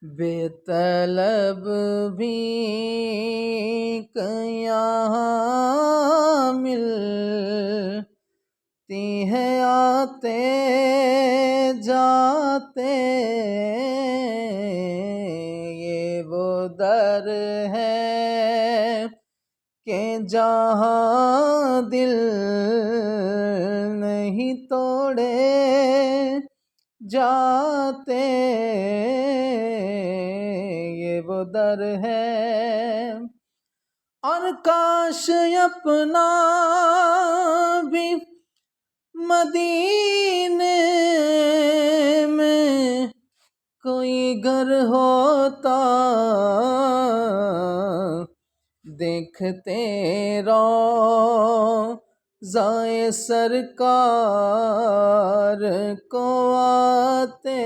बेतलब भी यहाँ मिलती है, आते जाते ये वो दर है कि जहाँ दिल नहीं तोड़े जाते ये वो दर है। और काश अपना भी मदीने में कोई घर होता, देखते रोज़ाए सरकार को आते